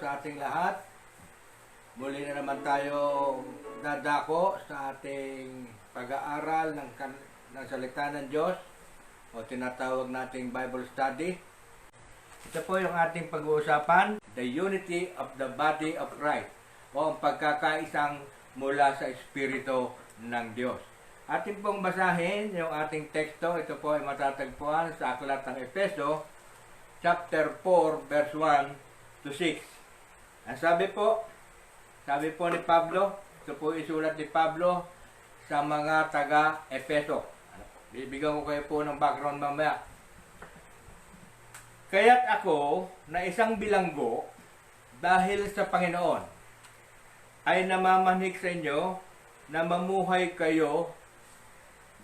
sa ating lahat. Muli na naman tayo dadako sa ating pag-aaral ng salita ng Diyos o tinatawag nating Bible study. Ito po yung ating pag-uusapan, the unity of the body of Christ o ang pagkakaisang mula sa Espiritu ng Diyos. Ating pong basahin yung ating teksto. Ito po ay matatagpuan sa aklat ng Efeso, chapter 4, verse 1 to 6. Ang sabi po ni Pablo, ito po isulat ni Pablo sa mga taga-Efeso. Bibigyan ko kayo po ng background mamaya. Kaya't ako na isang bilanggo dahil sa Panginoon ay namamanik sa inyo na mamuhay kayo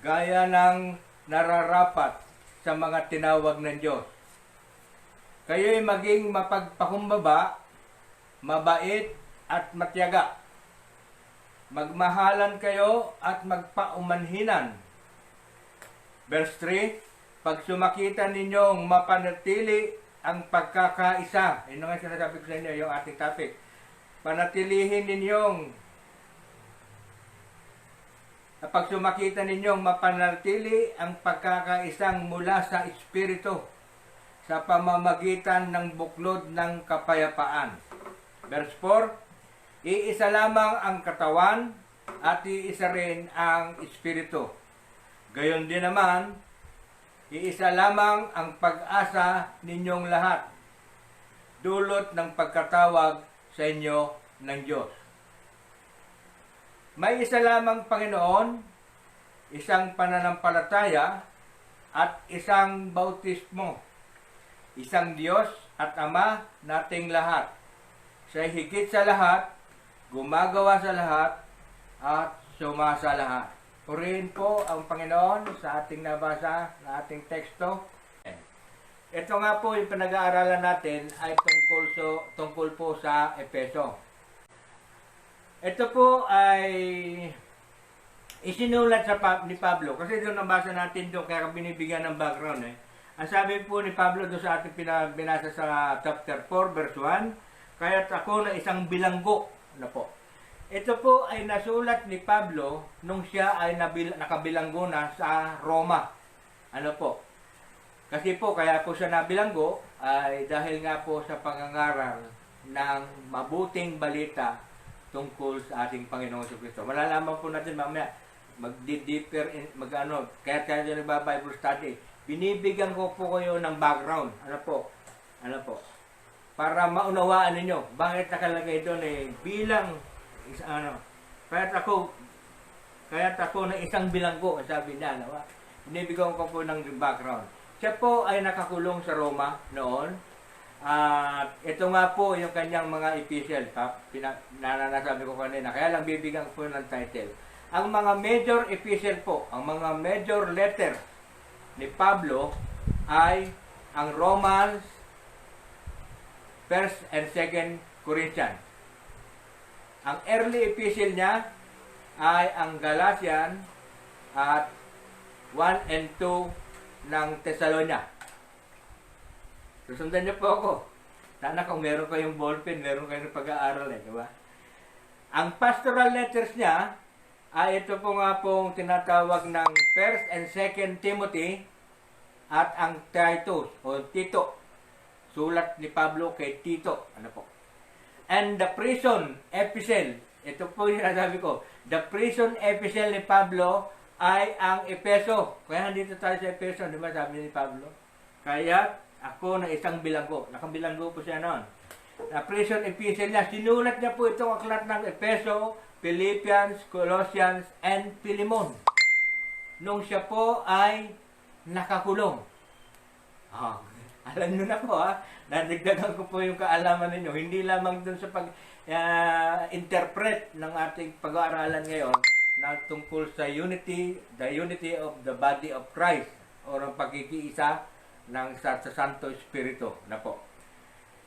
gaya ng nararapat sa mga tinawag ng Diyos. Kayo'y maging mapagpakumbaba, mabait at matyaga. Magmahalan kayo at magpaumanhinan. Verse 3, pag sumakita ninyong mapanatili ang pagkakaisa, yun nga sinasabi ko sa inyo, yung ating topic, panatilihin ninyong, pag sumakita ninyong mapanatili ang pagkakaisang mula sa Espiritu, sa pamamagitan ng buklod ng kapayapaan. Verse 4, iisa lamang ang katawan at iisa rin ang Espiritu. Gayon din naman, iisa lamang ang pag-asa ninyong lahat, dulot ng pagkatawag sa inyo ng Diyos. May isa lamang Panginoon, isang pananampalataya at isang bautismo. Isang Diyos at Ama nating lahat. Siya higit sa lahat, gumagawa sa lahat, at sumasa lahat. Purihin po ang Panginoon sa ating nabasa, na ating teksto. Ito nga po yung pinag-aaralan natin ay tungkol po sa Efeso. Ito po ay isinulat ni Pablo. Kasi doon nabasa natin doon, kaya binibigyan ng background Ang sabi po ni Pablo doon sa ating binasa sa chapter 4, verse 1, kaya't ako na isang bilanggo. Ano po? Ito po ay nasulat ni Pablo nung siya ay nakabilanggo na sa Roma. Ano po? Kasi po, kaya po siya nabilanggo ay dahil nga po sa pangangaral ng mabuting balita tungkol sa ating Panginoong Kristo. Malalaman po natin mamaya, mag-deeper, kaya tayo nagba-Bible study. Binibigyan ko po kayo ng background. Ano po? Para maunawaan ninyo. Bakit nakalagay doon bilang, kaya't ako na isang bilanggo, sabi niya, binibigyan ko po ng background. Siya po ay nakakulong sa Roma noon. At ito nga po yung kanyang mga epistle, nasabi ko kanina. Kaya lang bibigyan ko po ng title. Ang mga major epistle po, ang mga major letter ni Pablo ay ang Romans, 1st and 2nd Corinthians. Ang early epistle niya ay ang Galatian at 1 and 2 ng Thessalonica. Susundan niyo po ako. Sana kung meron kayong ballpen, meron kayong pag-aaral di ba? Ang pastoral letters niya ay ito po nga pong tinatawag ng 1st and 2nd Timothy at ang Titus o Tito. Sulat ni Pablo kay Tito. Ano po? And the prison epistle. Ito po yung nasabi ko. The prison epistle ni Pablo ay ang Efeso. Kaya nandito tayo sa Efeso. Di ba sabi ni Pablo? Kaya ako na isang bilanggo. Nakabilanggo po siya noon. The prison epistle niya. Sinulat niya po itong aklat ng Efeso, Philippians, Colossians, and Philemon. Nung siya po ay nakakulong. Alam nyo na po nadagdagan ko po yung kaalaman ninyo. Hindi lamang dun sa pag-interpret ng ating pag-aaralan ngayon na tungkol sa unity, the unity of the body of Christ o ang pagkikiisa ng sa Santo Espiritu na po.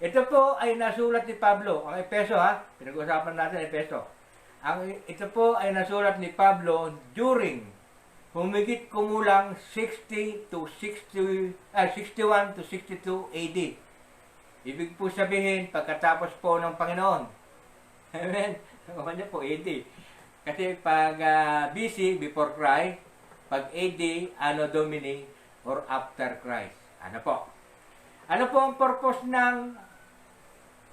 Ito po ay nasulat ni Pablo. Ang Efeso pinag-usapan natin Efeso. Ito po ay nasulat ni Pablo during humigit kumulang 61 to 62 AD. Ibig po sabihin, pagkatapos po ng Panginoon. Amen. Ano niyo po, AD. Kasi pag BC, before Christ, pag AD, Anno Domini, or after Christ. Ano po? Ano po ang purpose ng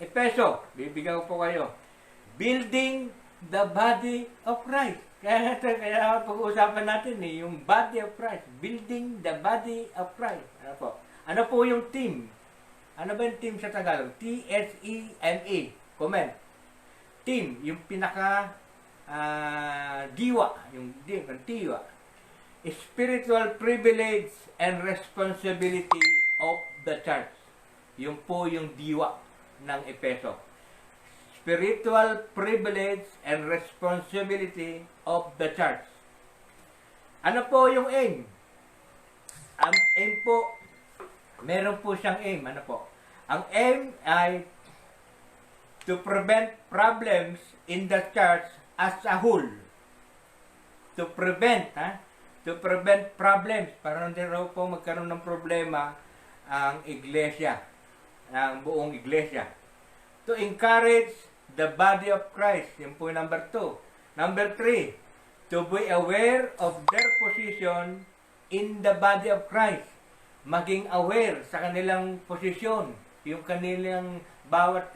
Efeso? Bibigyan ko po kayo. Building the body of Christ. Kaya pag-uusapan natin yung body of Christ. Building the body of Christ. Ano po? Ano po yung team? Ano ba yung team sa Tagalog? T-S-E-M-E. Comment. Team, yung pinaka diwa. Yung diwa. Spiritual privilege and responsibility of the church. Yung po yung diwa ng Efeso. Spiritual privilege and responsibility of the church. Ano po yung aim? Ang aim po, meron po siyang aim. Ano po? Ang aim ay to prevent problems in the church as a whole. To prevent, to prevent problems. Para hindi raw po magkaroon ng problema ang iglesia, ang buong iglesia. To encourage the body of Christ. Yun po yung number 2. Number 3, to be aware of their position in the body of Christ. Maging aware sa kanilang posisyon. Yung kanilang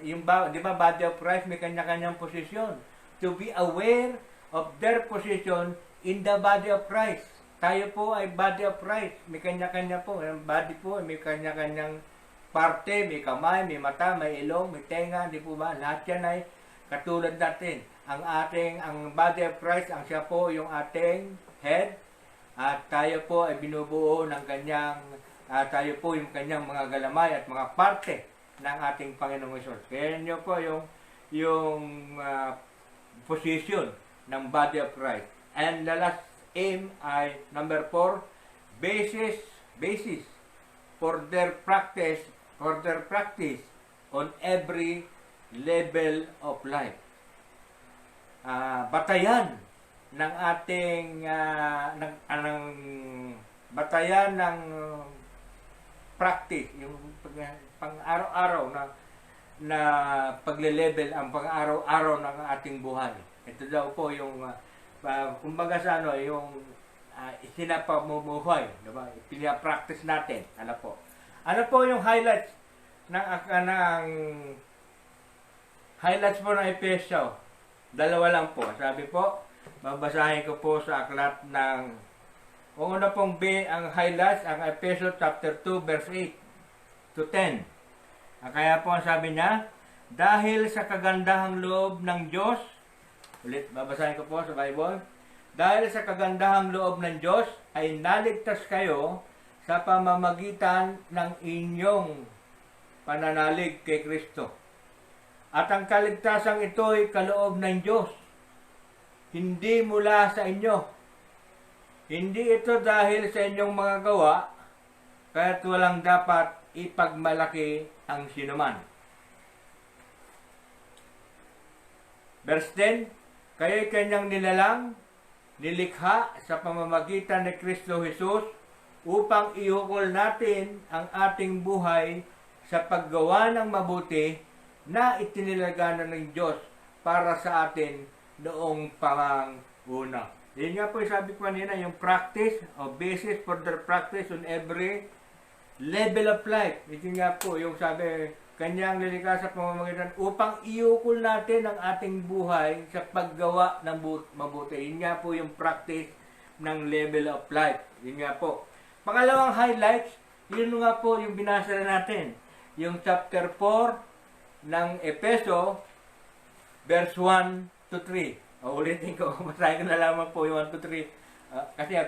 di ba, body of Christ may kanya-kanyang posisyon. To be aware of their position in the body of Christ. Tayo po ay body of Christ. May kanya-kanya po. Ang body po may kanya-kanyang parte, may kamay, may mata, may ilong, may tenga, di po ba? Lahat yan ay katulad natin. Ang body of Christ, ang siya po yung ating head, at tayo po ay binubuo ng kanyang, tayo po yung kanyang mga galamay at mga parte ng ating Panginoong Hesus. Kaya nyo po yung position ng body of Christ. And the last aim ay number 4, basis for their practice on every level of life. Batayan ng ating batayan ng practice, yung pang-araw-araw na pagle-level ang pang-araw-araw ng ating buhay. Ito daw po yung kumbaga sa yung sinapamumuhay, diba? Pina-practice natin. Ano po yung highlights highlights po ng Efeso? 2 lang po. Sabi po, babasahin ko po sa aklat ng kung ano pong ang highlights, ang Efeso chapter 2 verse 8 to 10. Kaya po ang sabi niya, dahil sa kagandahang loob ng Diyos, ulit babasahin ko po sa Bible, dahil sa kagandahang loob ng Diyos ay naligtas kayo sa pamamagitan ng inyong pananalig kay Kristo. At ang kaligtasang ito ay kaloob ng Diyos, hindi mula sa inyo. Hindi ito dahil sa inyong mga gawa, kaya't walang dapat ipagmalaki ang sinuman. Verse 10, kayo'y kanyang nilalang, nilikha sa pamamagitan ni Kristo Jesus upang iukol natin ang ating buhay sa paggawa ng mabuti na itinilagana ng Diyos para sa atin noong panguna. Yun nga po yung sabi ko kanina, yung practice o basis for their practice on every level of life. Ito nga po yung sabi, kanyang nilikha sa pamamagitan upang iukol natin ang ating buhay sa paggawa ng mabuti. Yun nga po yung practice ng level of life. Yun nga po. Pangalawang highlights, yun nga po yung binasa na natin. Yung chapter 4 ng Efeso, verse 1 to 3. Ulitin ko, basahin ko na lamang po yung 1 to 3.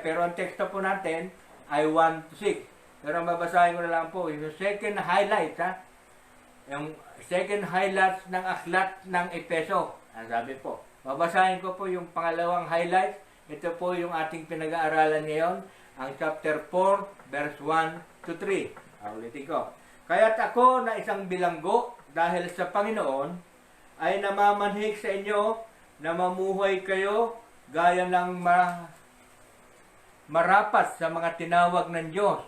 Pero ang teksto po natin ay 1 to 6. Pero babasahin ko na lang po yung second highlight, yung second highlights ng aklat ng Efeso. Ang sabi po, babasahin ko po yung pangalawang highlight. Ito po yung ating pinag-aaralan ngayon, ang chapter 4, verse 1 to 3. Ulitin ko. Kaya't ako na isang bilanggo dahil sa Panginoon ay namamanhik sa inyo na mamuhay kayo gaya ng marapat sa mga tinawag ng Diyos.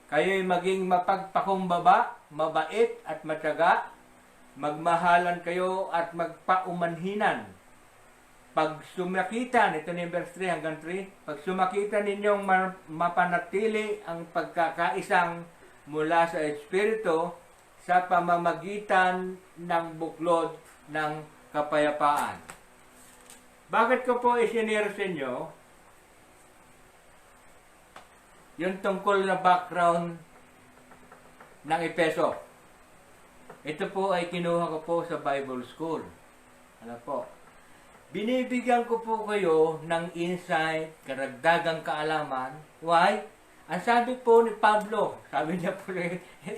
Kayo'y maging mapagpakumbaba, mabait at matyaga, magmahalan kayo at magpaumanhinan. Pag sumakitan, ito na yung verse 3 hanggang 3, pag sumakitan ninyong mapanatili ang pagkakaisang mula sa Espiritu sa pamamagitan ng buklod ng kapayapaan. Bakit ko po isinare sa inyo yung tungkol na background ng Efeso? Ito po ay kinuha ko po sa Bible School. Ano po? Binibigyan ko po kayo ng insight, karagdagang kaalaman. Why? Ang sabi po ni Pablo, sabi niya po,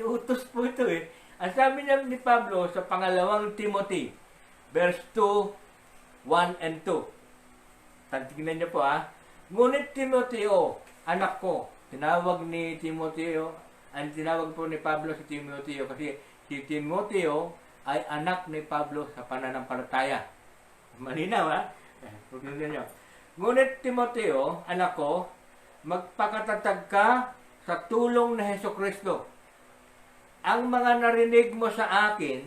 utos po ito eh. Ang sabi niya ni Pablo sa pangalawang Timothy, verse 2, 1 and 2. Tignan niyo po Ngunit Timoteo, anak ko, tinawag ni Timoteo, ang tinawag po ni Pablo si Timoteo kasi si Timoteo ay anak ni Pablo sa pananampalataya. Malinaw Tignan niyo. Ngunit Timoteo, anak ko, magpakatatag ka sa tulong na Hesukristo. Ang mga narinig mo sa akin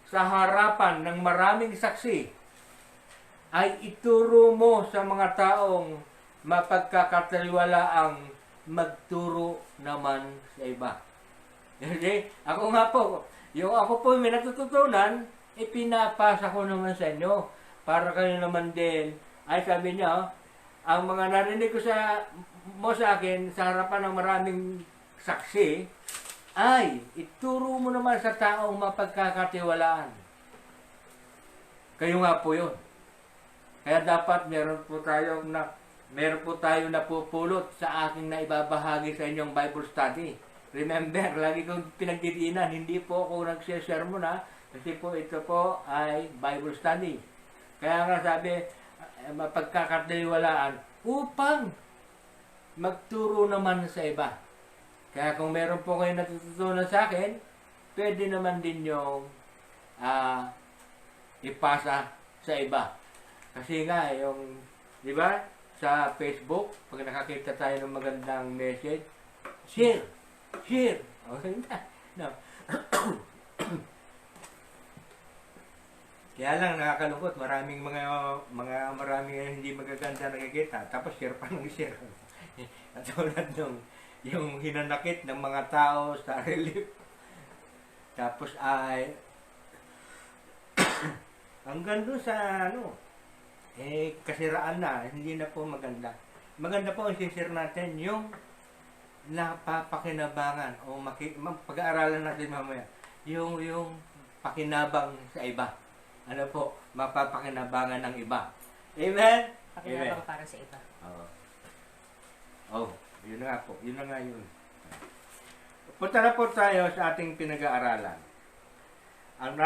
sa harapan ng maraming saksi ay ituro mo sa mga taong mapagkakatiwalaang magturo naman sa iba. Kasi ako nga po, yung ako po may natututunan, ipinapasa ko naman sa inyo. Para kayo naman din, ay sabi niya, ang mga narinig ko mo sa akin sa harapan ng maraming saksi, ay ituro mo naman sa taong mapagkakatiwalaan. Kayo nga po yun. Kaya dapat meron po tayo napupulot sa aking naibabahagi sa inyong Bible study. Remember, lagi kong pinagdidiinan, hindi po ako nagsisermon kasi po ito po ay Bible study. Kaya nga sabi, mapagkakatiwalaan upang magturo naman sa iba. Kaya kung meron po kayo natututunan sa akin, pwede naman din yung ipasa sa iba. Kasi nga, di ba, sa Facebook, pag nakakita tayo ng magandang message, share. Okay na. No. Kaya lang nakakalungkot, maraming hindi magaganda nakikita, tapos share pa ng share. At tulad yung hinanakit ng mga tao sa relief. Tapos ay hanggang doon sa kasiraan na, hindi na po maganda. Maganda po ang share natin yung napapakinabangan o pag-aaralan natin mamaya yung pakinabang sa iba. Ano po, mapapakinabangan ng iba. Amen? Pakinabang para sa iba. Yun na nga po. Yun na nga yun. Punta na po tayo sa ating pinag-aaralan. Ang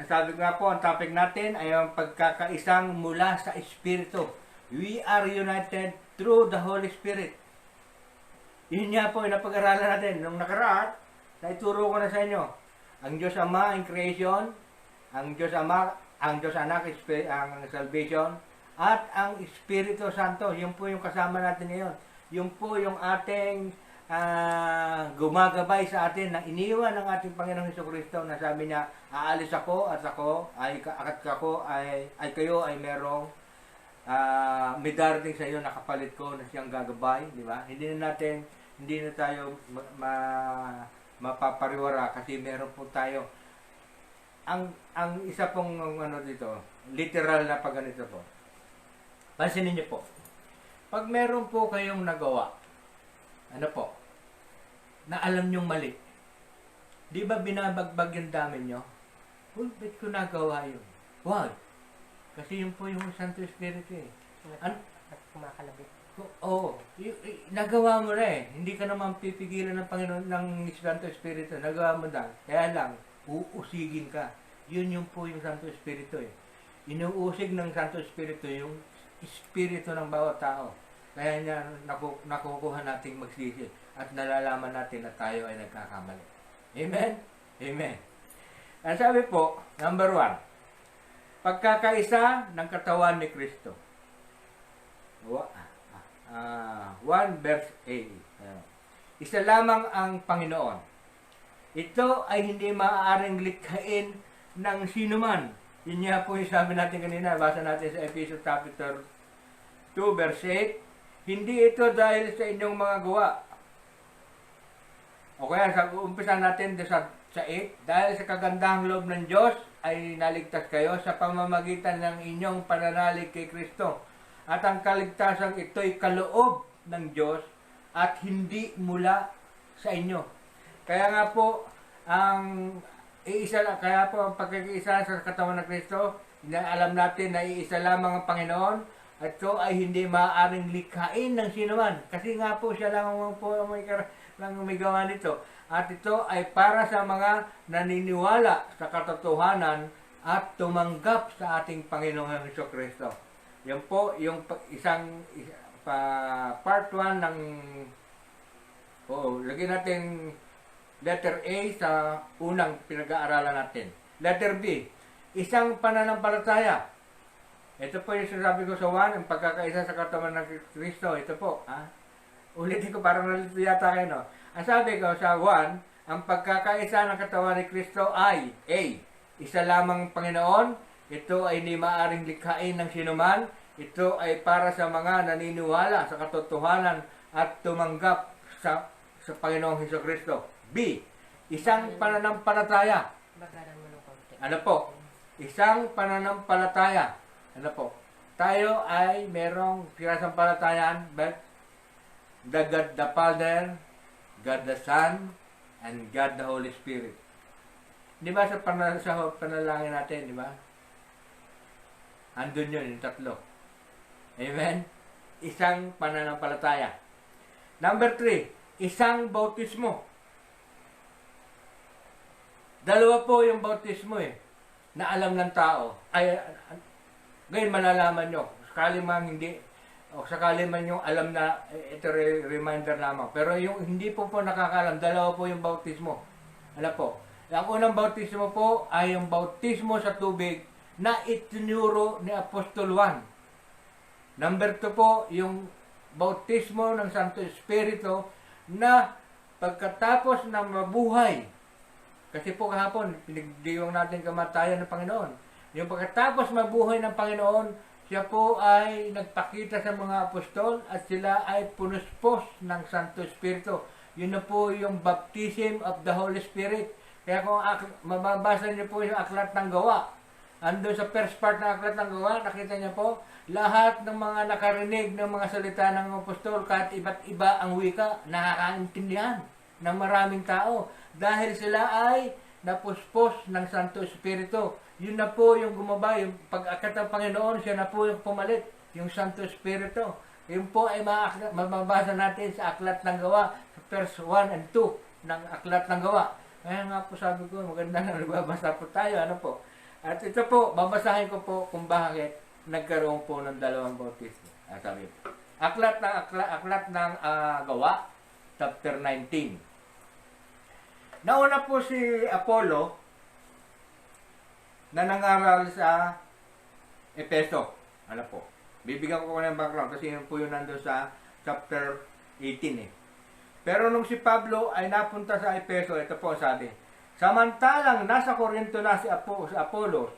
sabi nga po, ang topic natin ay ang pagkakaisang mula sa Espiritu. We are united through the Holy Spirit. Yun nga po, yung napag-aralan natin. Nung nakaraan, naituro ko na sa inyo. Ang Diyos Ama, ang creation, ang Diyos Ama, ang Diyos Anak, ang salvation, at ang Espiritu Santo. Yun po yung kasama natin ngayon. Yun po yung ating gumagabay sa atin na iniwan ng ating Panginoong Hesukristo na sabi niya, aalis ako at kayo ay merong may darating sa iyo na kapalit ko na siyang gagabay, di ba? Hindi na tayo mapapariwara kasi meron po tayo ang isa pong dito, literal na pag ganito po. Pansinin niyo po. Pag meron po kayong nagawa, na alam niyong mali, di ba binabagbag yung dami niyo? Ba't ko nagawa yun? Why? Kasi yun po yung Santo Espiritu Kumakalabit. Nagawa mo na Hindi ka naman pipigilan ng Panginoon ng Santo Espiritu. Nagawa mo na. Kaya lang, uusigin ka. Yun po yung Santo Espiritu Inuusig ng Santo Espiritu yung Espiritu ng bawat tao. Kaya niya nakukuha nating magsisi at nalalaman natin na tayo ay nagkakamali. Amen? Amen. Ang sabi po, number 1, pagkakaisa ng katawan ni Kristo. 1 verse 8. Isa lamang ang Panginoon. ito ay hindi maaaring likhain ng sinuman. Yun nga po yung sabi natin kanina, basa natin sa Ephesians chapter 2 verse 8. Hindi ito dahil sa inyong mga gawa. O kaya sa umpisa natin sa 8, dahil sa kagandahang loob ng Diyos ay naligtas kayo sa pamamagitan ng inyong pananalig kay Kristo. At ang kaligtasan ito'y kaloob ng Diyos at hindi mula sa inyo. Kaya nga po, kaya po ang pagkikaisa sa katawan ng Kristo, alam natin na iisa lamang ang Panginoon at ito ay hindi maaaring likhain ng sinuman. Kasi nga po siya lang po ang may gawa nito. At ito ay para sa mga naniniwala sa katotohanan at tumanggap sa ating Panginoong Jesucristo. Yan po yung part 1 ng lagyan natin letter A sa unang pinag-aaralan natin. Letter B, isang pananampalataya. Ito po yung sinasabi ko sa 1, ang pagkakaisa sa katawan ng Kristo. Ito po, ulitin ko, parang nalito yata kayo, no? Ang sabi ko sa 1, ang pagkakaisa ng katawan ni Kristo ay A, isa lamang Panginoon. Ito ay hindi maaaring likhain ng sinuman. Ito ay para sa mga naniniwala sa katotohanan at tumanggap sa Panginoong Jesucristo. B, isang pananampalataya. Bagaran mo ng konti. Ano po? Isang pananampalataya. Ano po? Tayo ay merong sinasampalatayaan, but the God the Father, God the Son, and God the Holy Spirit. Di ba sa panalangin natin, di ba? Andun yun, yung tatlo. Amen? Isang pananampalataya. Number 3, isang bautismo. Dalawa po yung bautismo na alam ng tao. Ngayon malalaman nyo. Sakali man hindi, o sakali man yung alam na, ito reminder lamang. Pero yung hindi po nakakaalam, dalawa po yung bautismo. Ano po? Ang unang bautismo po ay yung bautismo sa tubig na itinuro ni Apostol Juan. Number 2 po, yung bautismo ng Santo Espiritu na pagkatapos na mabuhay. Kasi po kahapon, pinagdiwang natin kamatayan ng Panginoon. Yung pagkatapos mabuhay ng Panginoon, siya po ay nagpakita sa mga apostol at sila ay punuspos ng Santo Espiritu. Yun na po yung baptism of the Holy Spirit. Kaya kung mababasa niyo po yung aklat ng gawa, andun sa first part ng aklat ng gawa, nakita niyo po, lahat ng mga nakarinig ng mga salita ng apostol, kahit iba't iba ang wika, nakakaintindihan ng maraming tao. Dahil sila ay napuspos ng Santo Espiritu. Yun na po yung gumabay, yung pag-akyat ng Panginoon, siya na po yung pumalit, yung Santo Espiritu. Yun po ay mababasa natin sa aklat ng gawa, sa verse 1 and 2 ng aklat ng gawa. Kaya nga po sabi ko, maganda na nagbabasa po tayo, ano po. At ito po, babasahin ko po kung bakit nagkaroon po ng dalawang bautismo. Sabi po. Aklat ng gawa, chapter 19. Nauna po si Apollo na nangaral sa Efeso. Ano po? Bibigyan ko ng background kasi yun po yun nandun sa chapter 18 Pero nung si Pablo ay napunta sa Efeso, ito po sabi, samantalang nasa Korinto na si Apollos,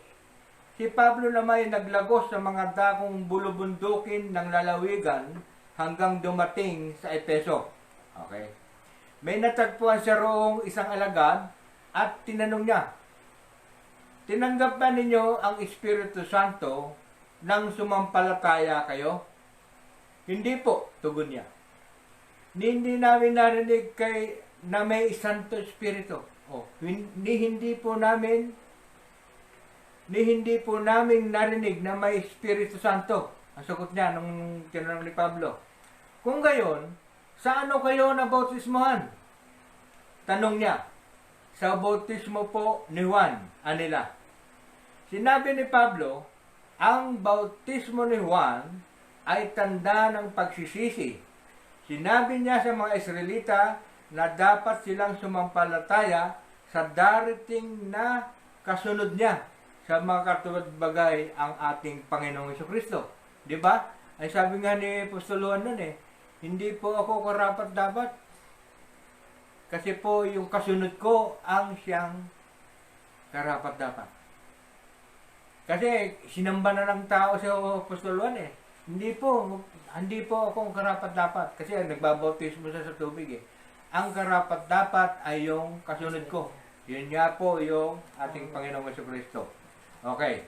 si Pablo naman ay naglagos sa mga dakong bulubundukin ng lalawigan hanggang dumating sa Efeso. Okay? May natagpuan siya roong isang alagad at tinanong niya, tinanggap ba ninyo ang Espiritu Santo nang sumampalataya kayo? Hindi po, tugon niya. Hindi namin narinig na may Santo Espiritu. Hindi po namin narinig na may Espiritu Santo. Ang sagot niya nung tinanong ni Pablo. Kung gayon, sa ano kayo nabautismohan? Tanong niya. Sa bautismo po ni Juan, anila. Sinabi ni Pablo, ang bautismo ni Juan ay tanda ng pagsisisi. Sinabi niya sa mga Israelita na dapat silang sumampalataya sa darating na kasunod niya sa mga katulad bagay ang ating Panginoong Jesucristo. Di ba? Ay sabi nga ni Apostol Juan nun hindi po ako karapat-dapat. Kasi po yung kasunod ko ang siyang karapat-dapat. Kasi sinamba na ng tao sa Apostol Juan eh. Hindi po akong karapat-dapat. Kasi nagbabautismo siya sa tubig eh. Ang karapat-dapat ay yung kasunod ko. Yun nga po yung ating Panginoong Jesucristo. Okay.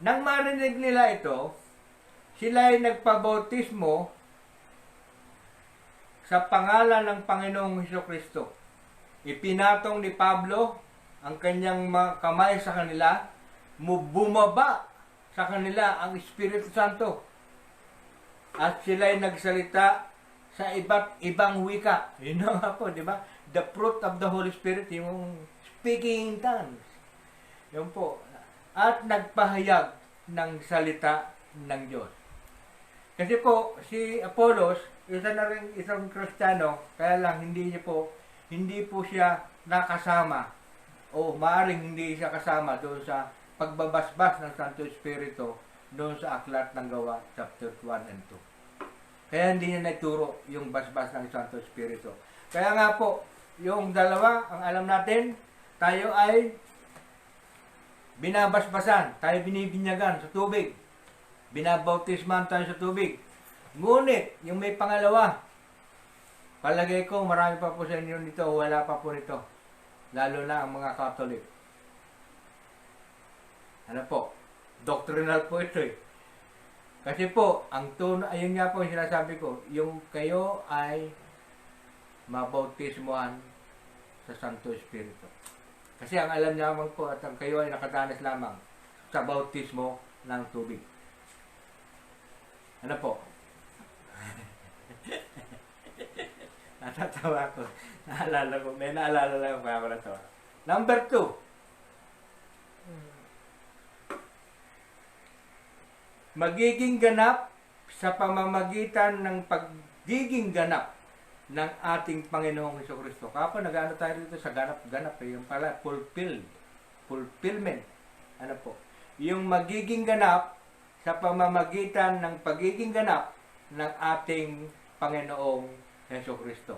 Nang marinig nila ito, sila ay nagpabautismo sa pangalan ng Panginoong Jesucristo. Ipinatong ni Pablo ang kanyang kamay sa kanila, bumaba sa kanila ang Espiritu Santo. At sila ay nagsalita sa iba't ibang wika. Yun na nga po, di ba? The fruit of the Holy Spirit, yung speaking in tongues. Yun po. At nagpahayag ng salita ng Diyos. Kasi po, si Apollos, isa na rin isang Kristiyano, kaya lang hindi po siya nakasama o maaaring hindi siya kasama doon sa pagbabasbas ng Santo Espiritu doon sa Aklat ng Gawa, chapter 1 and 2. Kaya hindi niya naituro yung basbas ng Santo Espiritu. Kaya nga po, yung dalawa, ang alam natin, tayo ay binabasbasan, tayo binibinyagan sa tubig. Binabautisman tayo sa tubig. Ngunit, yung may pangalawa, palagay ko marami pa po sa inyo nito, wala pa po nito. Lalo na ang mga Catholic. Ano po? Doctrinal po ito eh. Kasi po, ang tono, ayun nga po yung sinasabi ko, yung kayo ay mabautismuhan sa Santo Espiritu. Kasi ang alam naman po at ang kayo ay nakadanas lamang sa bautismo ng tubig. Ano po? Natatawa ko. May naalala lang kaya ako natawa. Number 2. Magiging ganap sa pamamagitan ng pagiging ganap ng ating Panginoong Jesucristo. Kapag nag-ano tayo dito sa ganap-ganap, yung pala, fulfillment. Ano po? Yung magiging ganap sa pamamagitan ng pagiging ganap ng ating Panginoong Jesucristo.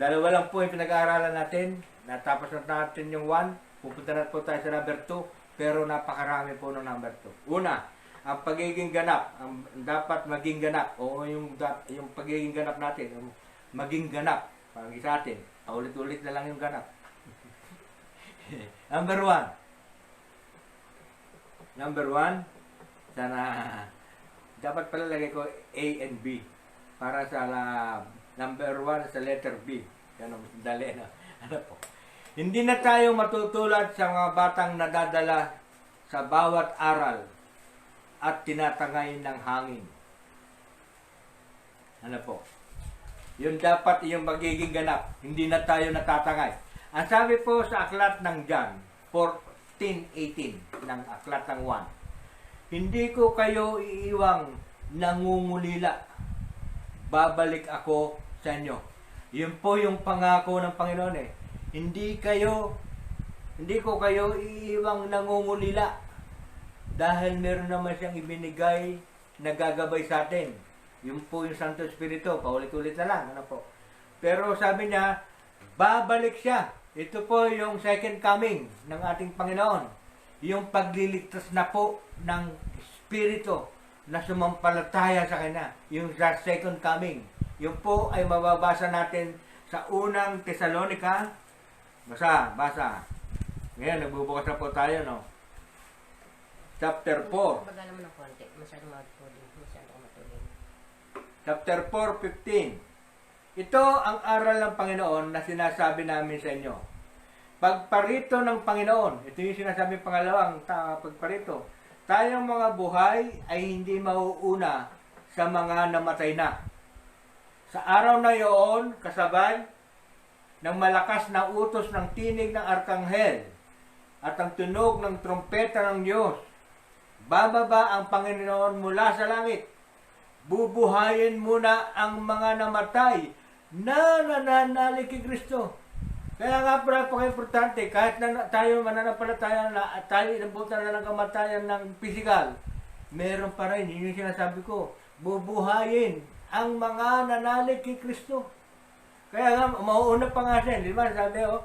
Dalawa lang po yung pinag-aaralan natin. Natapos na natin yung 1. Pupunta na po tayo sa number 2. Pero napakarami po ng number 2. Una, ang pagiging ganap, ang dapat maging ganap, o yung pagiging ganap natin, maging ganap, pag sa atin, ulit-ulit na lang yung ganap. Number 1, sana, dapat pala lagay ko A and B, para sa number 1 sa letter B. Yan ang dali na. Ano po? Hindi na tayo matutulad sa mga batang nadadala sa bawat aral at tinatangay ng hangin. Ano po? Yun dapat yung magiging ganap. Hindi na tayo natatangay. Ang sabi po sa aklat ng John 14:18 ng aklat ng 1, hindi ko kayo iiwang nangungulila. Babalik ako sa inyo. Yun po yung pangako ng Panginoon eh. Hindi ko kayo iiwang nangungulila. Dahil meron naman siyang ibinigay na gagabay sa atin. Yung po yung Santo Espiritu, paulit-ulit na lang. Ano po? Pero sabi niya, babalik siya. Ito po yung second coming ng ating Panginoon. Yung pagliligtas na po ng Espiritu na sumampalataya sa Kanya. Yung sa second coming. Yung po ay mababasa natin sa unang Tesalonica. Basa. Ngayon, nagbubukas na po tayo, no? Chapter 4. Baga naman ng konti. Masyadong matulin. Chapter 4:15. Ito ang aral ng Panginoon na sinasabi namin sa inyo. Pagparito ng Panginoon. Ito yung sinasabi pangalawang pagparito. Tayong mga buhay ay hindi mauuna sa mga namatay na. Sa araw na iyon, kasabay ng malakas na utos ng tinig ng arkanghel at ang tunog ng trompeta ng Diyos, bababa ang Panginoon mula sa langit. Bubuhayin muna ang mga namatay na nananalig kay Kristo. Kaya nga napaka-importante, kahit na tayo mananampalataya na at tayo inabutan na ng kamatayan ng physical, meron pa rin, yun yung sinasabi ko, bubuhayin ang mga nanalig kay Kristo. Kaya nga, mauuna pa nga siya, di ba? Sabi, oh,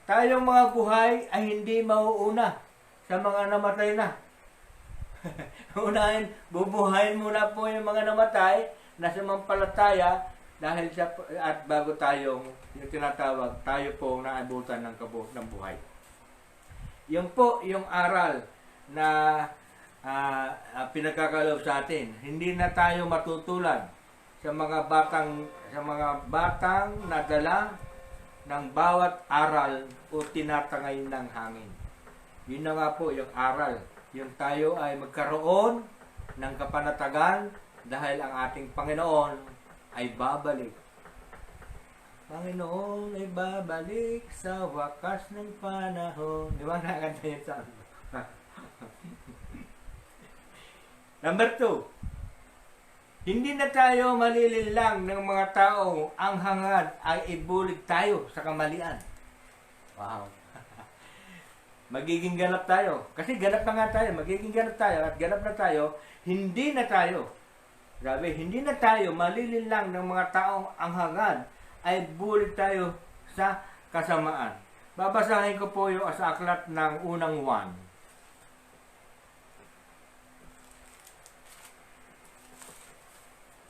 tayong mga buhay ay hindi mauuna sa mga namatay na. Unahin, bubuhayin muna po yung mga namatay na sumampalataya dahil siya, at bago tayong, yung tinatawag, tayo po naabutan ng ng buhay. Yung po, yung aral na pinagkakaloob sa atin. Hindi na tayo matutulan sa mga batang nadala ng bawat aral o tinatangay ng hangin. Yun na nga po yung aral. Yung tayo ay magkaroon ng kapanatagan dahil ang ating Panginoon ay babalik. Panginoon ay babalik sa wakas ng panahon. Di ba nakakanta yun sa ano? Number 2, hindi na tayo malilinlang ng mga taong ang hangad ay ibulig tayo sa kamalian. Wow. Magiging ganap tayo. Kasi ganap na nga tayo. Magiging ganap tayo at ganap na tayo. Hindi na tayo. Grabe, hindi na tayo malilinlang ng mga taong ang hangad ay bulig tayo sa kasamaan. Babasahin ko po yung sa aklat ng unang 1.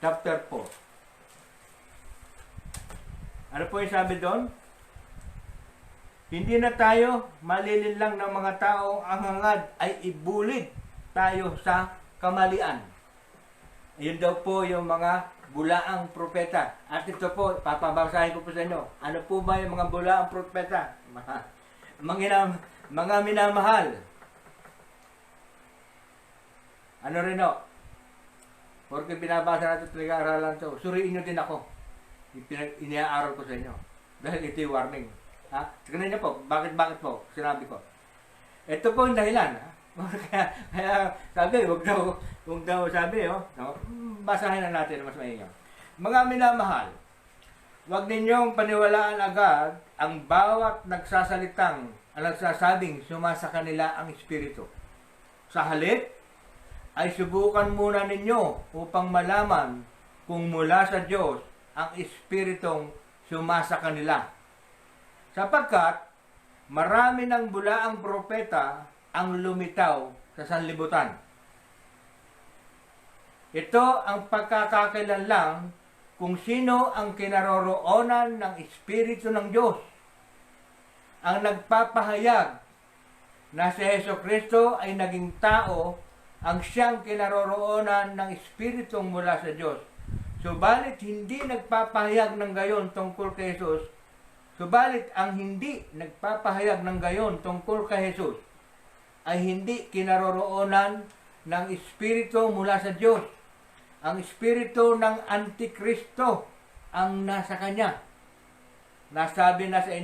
Chapter 4. Ano po yung sabi doon? Hindi na tayo malilinlang ng mga taong ang hangad ay ibulig tayo sa kamalian. Ayun daw po yung mga bulaang propeta. At ito po, papabasahin ko po sa inyo. Ano po ba yung mga bulaang propeta? Mga minamahal. Ano rin o? Porque binabasa natin talaga aralan ito. Suriin nyo din ako. Iniaaral ko sa inyo. Dahil ito yung warning. Ha? Tignan niyo po. Bakit po? Sinabi ko. Ito po yung dahilan. Ha? kaya sabi, wag daw sabi, oh. No? Basahin na natin mas mainyo. Mga minamahal, wag ninyong paniwalaan agad ang bawat nagsasabing sumasa kanila ang Espiritu. Sa halip, ay subukan muna ninyo upang malaman kung mula sa Diyos ang Espiritong sumasa kanila. Sapagkat marami ng bulaang propeta ang lumitaw sa sanlibutan. Ito ang pagkakakilanlang kung sino ang kinaroroonan ng Espiritu ng Diyos. Ang nagpapahayag na si Jesucristo ay naging tao ang siyang kinaroroonan ng Espiritong mula sa Diyos. Subalit hindi nagpapahayag ng gayon tungkol kay Jesus. Subalit ang hindi nagpapahayag ng gayon tungkol kay Jesus ay hindi kinaroroonan ng Espiritu mula sa Diyos. Ang Espiritu ng Antikristo ang nasa kanya. Nasabi na sa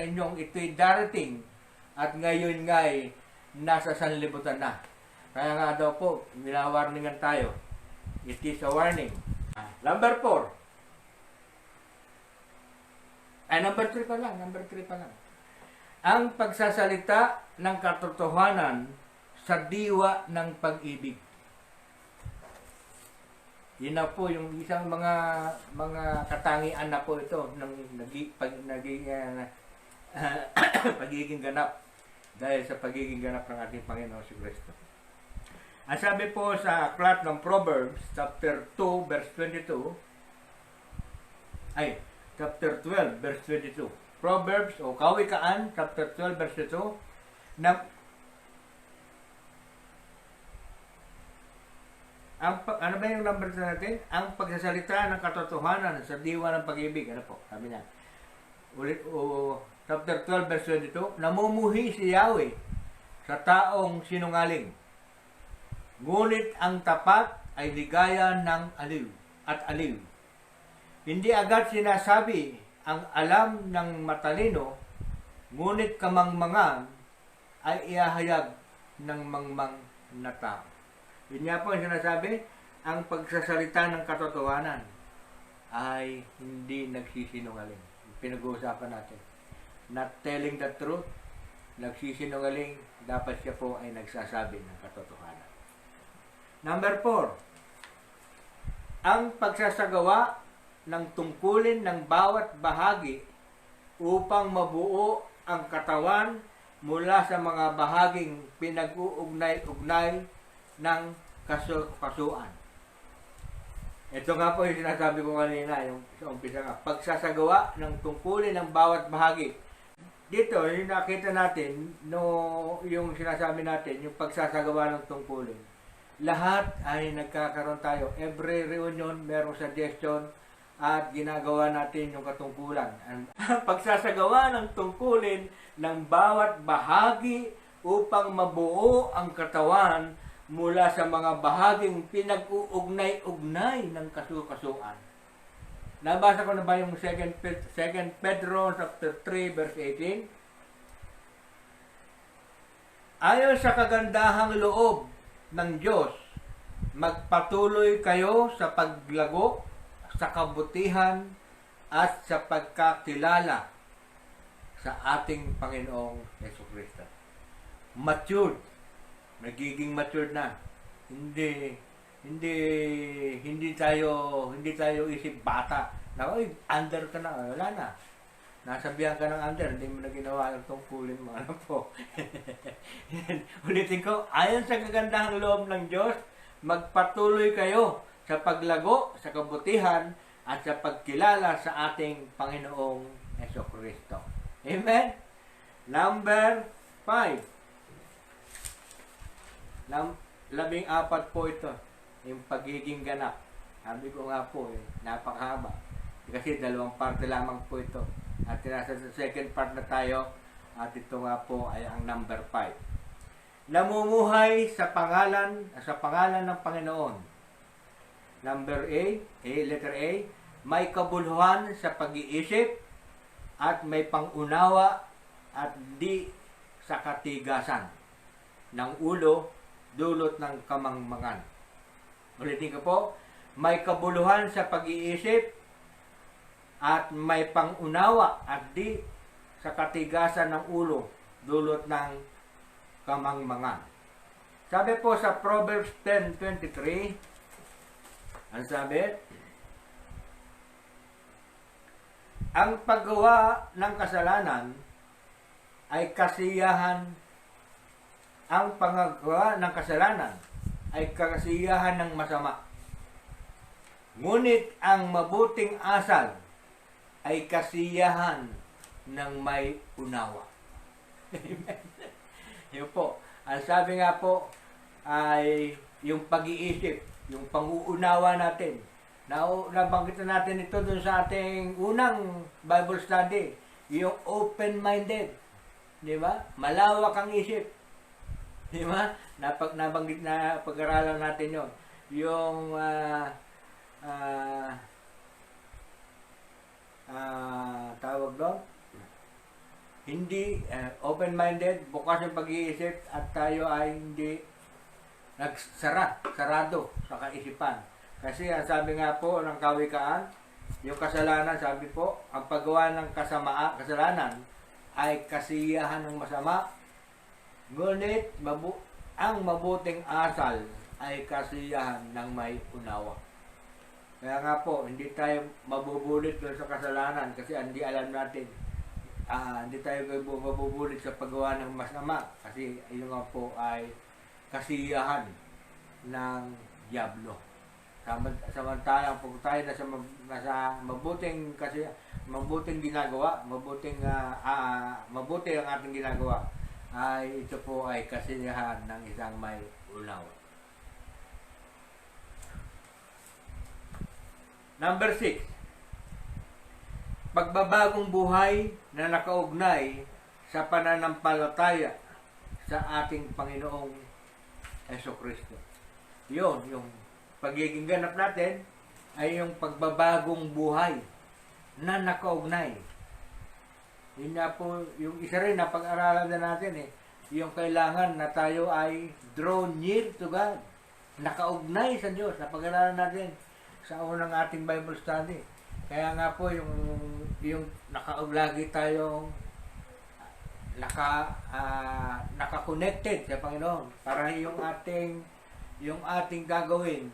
inyong ito'y darating at ngayon nga'y nasa sanlibutan na. Kaya nga daw po, minawarningan tayo. It is a warning. Number 4. Number 3 pa lang. Ang pagsasalita ng katotohanan sa diwa ng pag-ibig. Yun na po yung isang mga katangian na po ito ng pagiging ganap. Dahil sa pagiging ganap ng ating Panginoon si Kristo. Ang sabi po sa aklat ng Proverbs, chapter 2, verse 22, chapter 12, verse 22. Proverbs, o Kawikaan, chapter 12, verse 22, na ano ba yung number natin? Ang pagsasalita ng katotohanan sa diwa ng pag-ibig. Ano po? Sabi niya. Chapter 12, verse 22, namumuhi si Yahweh sa taong sinungaling. Ngunit ang tapat ay ligaya ng aliw. Hindi agad sinasabi ang alam ng matalino, ngunit kamangmangan ay iahayag ng mangmang na tao. Yun nga po ang sinasabi, ang pagsasalita ng katotohanan ay hindi nagsisinungaling. Pinag-uusapan natin. Not telling the truth, nagsisinungaling, dapat siya po ay nagsasabi ng katotohanan. Number 4, ang pagsasagawa ng tungkulin ng bawat bahagi upang mabuo ang katawan mula sa mga bahaging pinag-uugnay-ugnay ng kasuan. Ito nga po yung sinasabi ko kanina, yung sa umpisa nga, pagsasagawa ng tungkulin ng bawat bahagi. Dito, yung nakita natin, no, yung sinasabi natin, yung pagsasagawa ng tungkulin. Lahat ay nagkakaroon tayo. Every reunion, merong suggestion at ginagawa natin yung katungkulan. Ang pagsasagawa ng tungkulin ng bawat bahagi upang mabuo ang katawan mula sa mga bahaging pinag-uugnay-ugnay ng kasukasuan. Nabasa ko na ba yung 2 Pedro chapter 3 verse 18? Ayon sa kagandahang loob ng Diyos, magpatuloy kayo sa paglago, sa kabutihan, at sa pagkakilala sa ating Panginoong Jesucristo. Matured. Nagiging matured na. Hindi tayo isip bata. Na, oy, under ka na, wala na. Nasabihan ka ng under, hindi mo na ginawa yung tungkulin mo. Ano po? Ulitin ko, ayon sa kagandahang loob ng Diyos, magpatuloy kayo sa paglago, sa kabutihan, at sa pagkilala sa ating Panginoong Jesucristo. Amen? Number 5. 14 po ito, yung pagiging ganap. Sabi ko nga po, napakahaba. Kasi 2 parte lamang po ito. At nasa second part na tayo, at ito nga po ay ang number 5. Namumuhay sa pangalan ng Panginoon. Number letter A, may kabuluhan sa pag-iisip at may pangunawa at di sa katigasan ng ulo dulot ng kamangmangan. Ulitin ko po, may kabuluhan sa pag-iisip at may pangunawa at di sa katigasan ng ulo dulot ng kamangmangan. Sabi po sa Proverbs 10:23, ang sabi, ang paggawa ng kasalanan ay kasiyahan. Ang pangagawa ng kasalanan ay kasiyahan ng masama. Ngunit ang mabuting asal ay kasiyahan ng may unawa. Amen. Yun po. Ang sabi nga po ay yung pag-iisip, yung pang-uunawa natin. Nabanggit na natin ito dun sa ating unang Bible study. Yung open-minded. Di ba? Malawak ang isip. Di ba? Nabanggit na pag-aralan natin yon. Yung tawag doon, hindi open-minded, bukas yung pag-iisip at tayo ay hindi sarado sa kaisipan. Kasi ang sabi nga po ng kawikaan, yung kasalanan, sabi po, ang paggawa ng kasalanan ay kasiyahan ng masama. Ngunit ang mabuting asal ay kasiyahan ng may unawa. Kaya nga po, hindi tayo mabubulit sa kasalanan kasi hindi alam natin. Hindi tayo mabubulit sa paggawa ng masama kasi yun nga po ay kasiyahan ng diablo. Samantalang pag tayo nasa mabuting ginagawa, mabuti ang ating ginagawa, ay ito po ay kasiyahan ng isang may unawa. Number 6. Pagbabagong buhay na nakaugnay sa pananampalataya sa ating Panginoong Jesucristo. Yun, yung pagiging ganap natin ay yung pagbabagong buhay na nakaugnay. Yun nga po, yung isa rin na pag-aralan na natin yung kailangan na tayo ay draw near to God. Nakaugnay sa Diyos, na pag-aralan natin sa unang ating Bible study. Kaya nga po, yung nakauglagi tayong naka-connected sa Panginoon para yung ating gagawin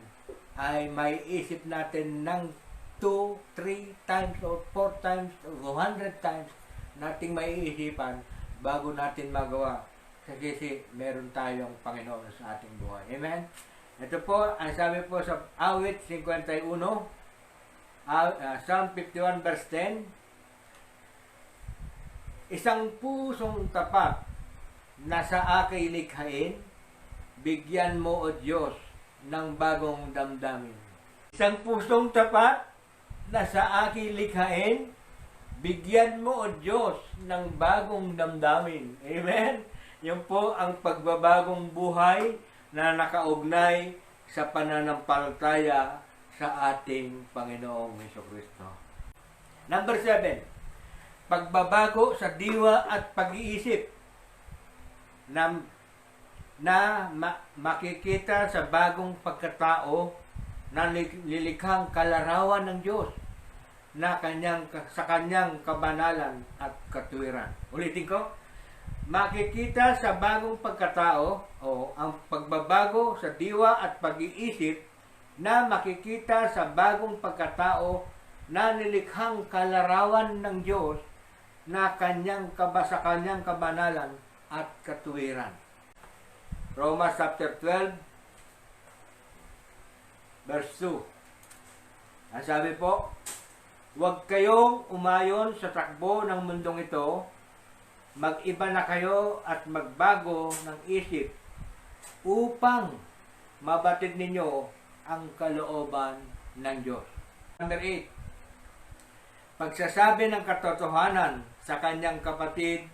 ay may isip natin ng 2, 3 times or 4 times or 100 times nating maiisipan bago natin magawa. Kasi meron tayong Panginoon sa ating buhay. Amen? Ito po, ang sabi po sa Awit 51, Psalm 51 verse 10, isang pusong tapat na sa akin likhain, bigyan mo o Diyos ng bagong damdamin. Isang pusong tapat na sa akin likhain, bigyan mo o Diyos ng bagong damdamin. Amen? Yan po ang pagbabagong buhay na nakaugnay sa pananampalataya sa ating Panginoong Hesukristo. Number 7, pagbabago sa diwa at pag-iisip na makikita sa bagong pagkatao na lilikhang kalarawan ng Diyos na sa kanyang kabanalan at katuwiran. Ulitin ko, makikita sa bagong pagkatao o ang pagbabago sa diwa at pag-iisip na makikita sa bagong pagkatao na nilikhang kalarawan ng Diyos na sa kanyang kabanalan at katuwiran. Romans chapter 12 verse 2. Ang sabi po, huwag kayong umayon sa takbo ng mundong ito, mag-iba na kayo at magbago ng isip upang mabatid ninyo ang kalooban ng Diyos. Number 8, pagsasabi ng katotohanan sa kanyang kapatid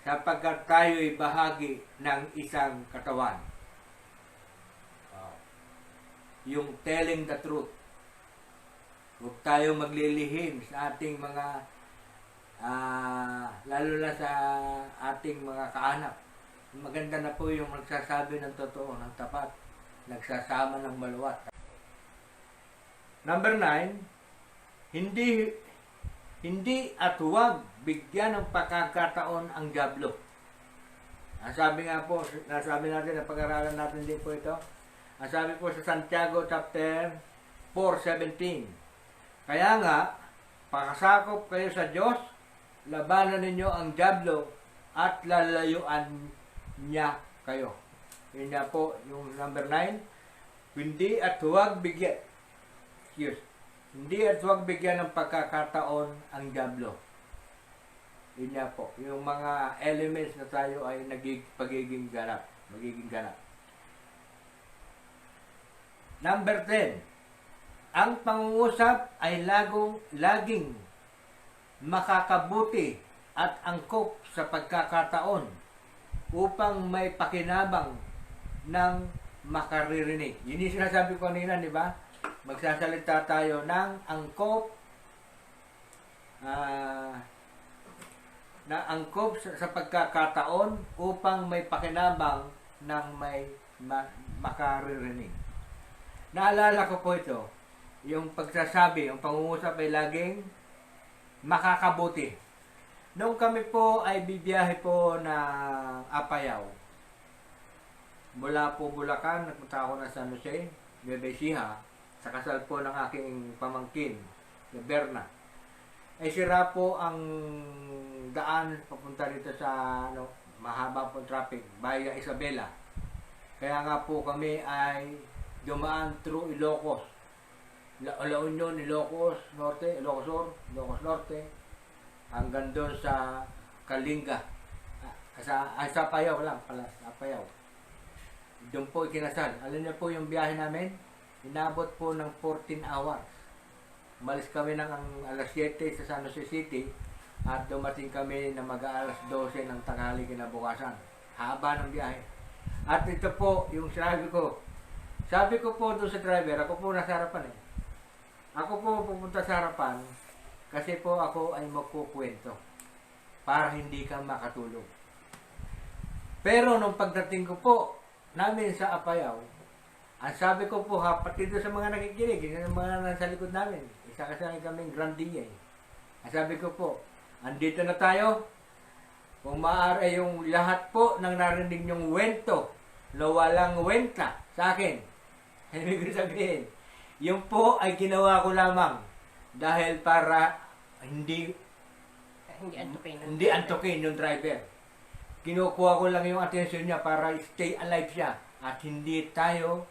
sapagkat tayo'y bahagi ng isang katawan. Yung telling the truth. Huwag tayo maglilihim sa ating mga lalo na sa ating mga kaanak. Maganda na po yung nagsasabi ng totoo, ng tapat, nagsasama ng maluwat. Number 9, hindi at huwag bigyan ng pagkakataon ang dyablo. Ang sabi nga po, nasabi natin, napag-aralan natin din po ito. Ang sabi po sa Santiago chapter 4:17, kaya nga, pakasakop kayo sa Diyos, labanan ninyo ang dyablo at lalayuan niya kayo. Yun nga po yung number 9. Hindi at huwag bigyan ng pagkakataon ang dyablo. Yun nga po. Yung mga elements na tayo ay magiging ganap. Number 10. Ang pangungusap ay laging makakabuti at angkop sa pagkakataon upang may pakinabang ng makaririnig. Yun yung sinasabi ko kanina, di ba? Magsasalita tayo ng angkop sa pagkakataon upang may pakinabang ng may makaririnig. Naalala ko po ito, yung pagsasabi, yung pangungusap ay laging makakabuti. Noong kami po ay bibiyahe po ng Apayao, mula po Bulacan, nagpunta ako na San Jose, Nueva Ecija, sa kasal po ng aking pamangkin, na Berna. Ay sira po ang daan papunta dito sa mahaba po traffic, Bahia Isabela. Kaya nga po kami ay dumaan through Ilocos. La Union, Ilocos Norte, Ilocos Norte, hanggang doon sa Kalinga. Sa Apayao lang pala, sa Apayao. Doon po ikinasal. Alam niyo po yung biyahe namin? Inabot po ng 14 hours. Umalis kami ng alas 7 sa San Jose City at dumating kami na mag-alas 12 ng tanghali kinabukasan. Haba ng biyahe. At ito po yung sabi ko. Sabi ko po doon sa driver, ako po nasa harapan eh. Ako po pupunta sa harapan kasi po ako ay magkukwento para hindi ka makatulog. Pero nung pagdating ko po namin sa Apayao, ang sabi ko po pati doon sa mga nakikinig, yung mga nasa likod namin, isa kasi kaming grandiya eh. Ang sabi ko po, andito na tayo. Kung maaari yung lahat po ng narinig nyong wento na walang wenta sa akin, Ibig sabihin, yung po ay ginawa ko lamang dahil para hindi Hindi antukin yung driver. Kinukuha ko lang yung atensyon niya para stay alive siya at hindi tayo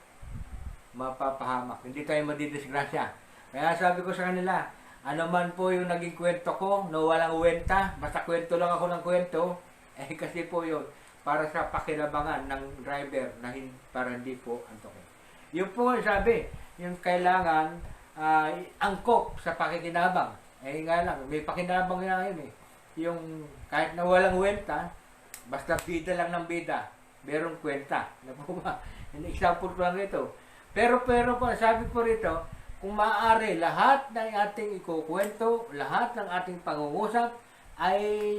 mapapahamak, hindi tayo madidisgrasya. Kaya sabi ko sa kanila, ano man po yung naging kwento ko, no walang kwenta, basta kwento lang ako ng kwento, kasi po yun, para sa pakinabangan ng driver na para hindi po antukin. Yung po sabi, yung kailangan angkop sa pakikinabang. Nga lang, may pakinabang na yun eh. Yung kahit na walang kwenta, basta bida lang ng bida, merong kwenta. Na po ba? Example ko lang ito. Pero po, sabi ko rito, kung maaari, lahat ng ating ikukwento, lahat ng ating pangungusap, ay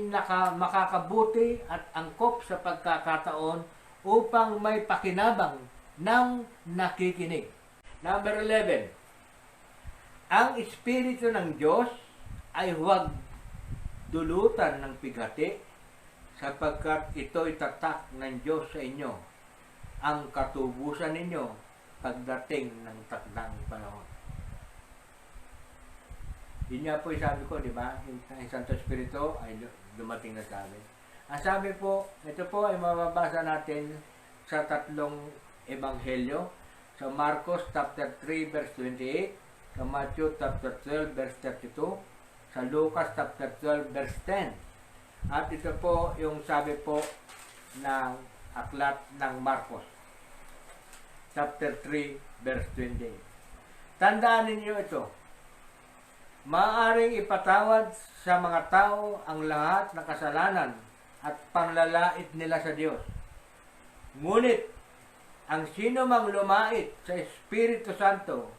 makakabuti at angkop sa pagkakataon upang may pakinabang ng nakikinig. Number 11, ang Espiritu ng Diyos ay huwag dulutan ng pighati sapagkat ito'y tatak ng Diyos sa inyo, ang katubusan ninyo pagdating ng takdang panahon. Yun nga po yung sabi ko, di ba? Yung Santo Espiritu ay dumating na sa amin. Ang sabi po, ito po ay mababasa natin sa tatlong ebanghelyo. Sa Marcos chapter 3 verse 28, sa Matthew chapter 12 verse 32, sa Lucas chapter 12 verse 10. At ito po yung sabi po ng aklat ng Marcos chapter 3 verse 28. Tandaan ninyo ito. Maaaring ipatawad sa mga tao ang lahat ng kasalanan at panlalait nila sa Diyos. Ngunit, ang sino mang lumait sa Espiritu Santo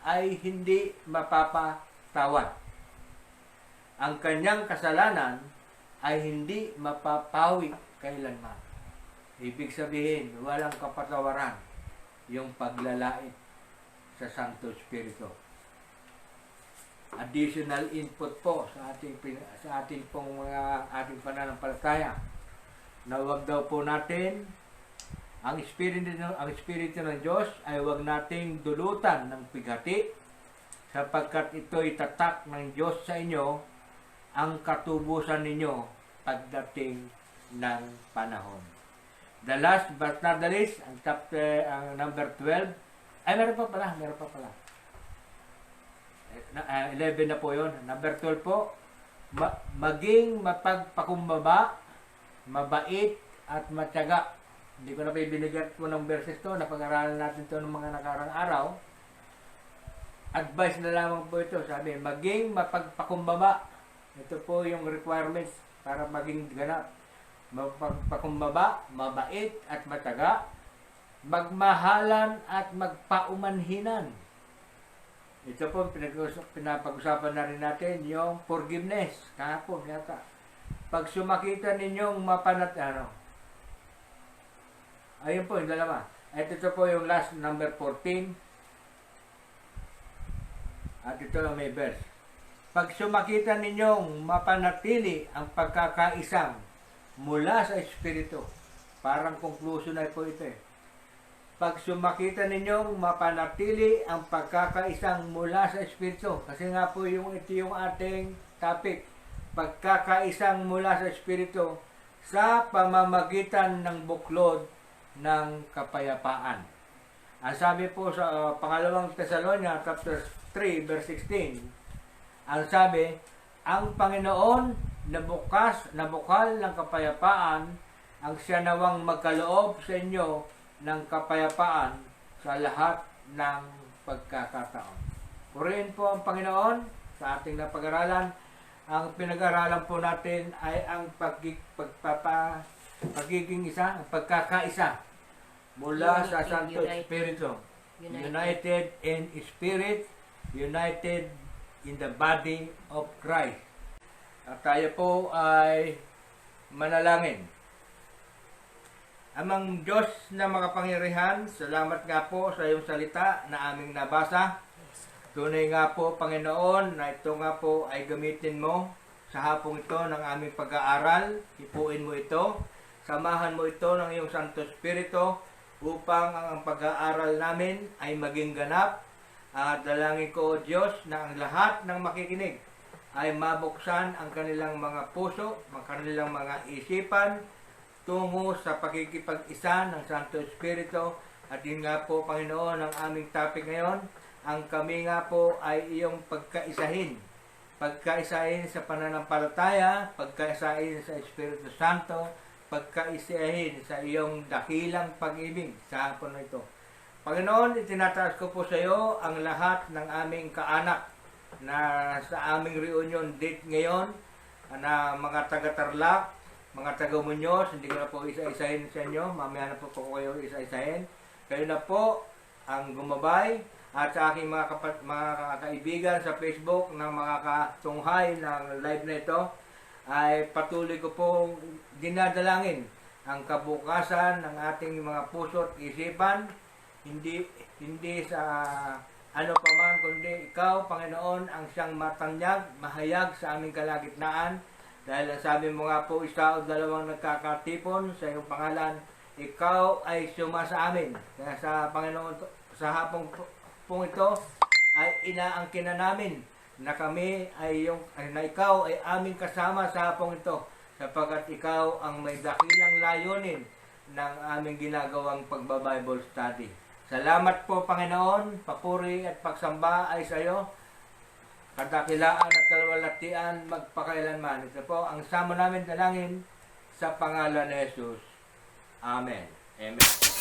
ay hindi mapapatawad. Ang kanyang kasalanan ay hindi mapapawi kailanman. Ibig sabihin, walang kapatawaran yung paglalait sa Santo Espiritu. Additional input po sa ating pong mga ating pananampalataya na wag daw po natin ang espiritu ng Diyos ay wag nating dulutan ng pighati sapagkat ito'y tatak ng Diyos sa inyo, ang katubusan ninyo pagdating ng panahon. The last but not the least, ang number 12, ay meron pa pala. 11 na po yun. Number 12 po, maging mapagpakumbaba, mabait at matyaga. Hindi ko na binigyan po ng verses to, napag-aralan natin to ng mga nakarang araw. Advice na lamang po ito, sabi, maging mapagpakumbaba. Ito po yung requirements para maging ganap. Mapagpakumbaba, mabait at matyaga, magmahalan at magpaumanhinan. Ito po, pinapag-usapan na rin natin yung forgiveness. Kahapon yata. Pag sumakita ninyong ayun po, yung dalawa. At ito po yung last, number 14. At ito ang may verse. Pag sumakita ninyong mapanatili ang pagkakaisang mula sa Espiritu. Parang conclusion na po ito eh. Pag sumakita ninyong mapanatili ang pagkakaisang mula sa Espiritu. Kasi nga po ito yung ating topic. Pagkakaisang mula sa Espiritu sa pamamagitan ng buklod ng kapayapaan. Ang sabi po sa pangalawang Tesalonia chapter 3 verse 16, ang sabi, ang Panginoon na bukal ng kapayapaan, ang siya nawang magkaloob sa inyo ng kapayapaan sa lahat ng pagkakataon. Purihin po ang Panginoon sa ating napag-aralan. Ang pinag-aralan po natin ay ang pagiging isa, ang pagkakaisa mula sa Santo Espiritu. United in Spirit, united in the body of Christ. At tayo po ay manalangin. Amang Diyos na makapangyarihan, salamat nga po sa iyong salita na aming nabasa. Tunay nga po, Panginoon, na ito nga po ay gamitin mo sa hapong ito ng aming pag-aaral. Ipuin mo ito. Samahan mo ito ng iyong Santo Espiritu upang ang pag-aaral namin ay maging ganap. At dalangin ko, O Diyos, na ang lahat ng makikinig ay mabuksan ang kanilang mga puso, ang kanilang mga isipan tungo sa pakikipag-isa ng Santo Espiritu. At yun nga po, Panginoon, ang aming topic ngayon, ang kami nga po ay iyong pagkaisahin. Pagkaisahin sa pananampalataya, pagkaisahin sa Espiritu Santo, pagkaisahin sa iyong dakilang pag-ibig sa hapon na ito. Panginoon, itinataas ko po sa iyo ang lahat ng aming kaanak na sa aming reunion date ngayon, na mga taga-Tarlac, mga taga-Muñoz, hindi ko na po isa-isahin sa inyo, mamaya na po kayo isa-isahin. Kayo na po ang gumabay, at sa aking mga kaibigan sa Facebook na mga katunghay ng live na ito, ay patuloy ko pong dinadalangin ang kabukasan ng ating mga puso at isipan, hindi sa ano pa man, kundi ikaw, Panginoon, ang siyang matanyag, mahayag sa aming kalagitnaan. Dahil ang sabi mo nga po, isa o dalawang nagkakatipon sa iyong pangalan, ikaw ay suma sa amin. Kaya sa Panginoon, sa hapong pong ito, ay inaangkin na namin na kami ay na ikaw ay aming kasama sa hapong ito, sapagkat ikaw ang may dakilang layunin ng aming ginagawang pagbabible study. Salamat po, Panginoon. Papuri at pagsamba ay sa iyo. Kadakilaan at kalwalatian magpakailanman. Ito po ang samo namin dalangin sa pangalan ni Jesus. Amen. Amen.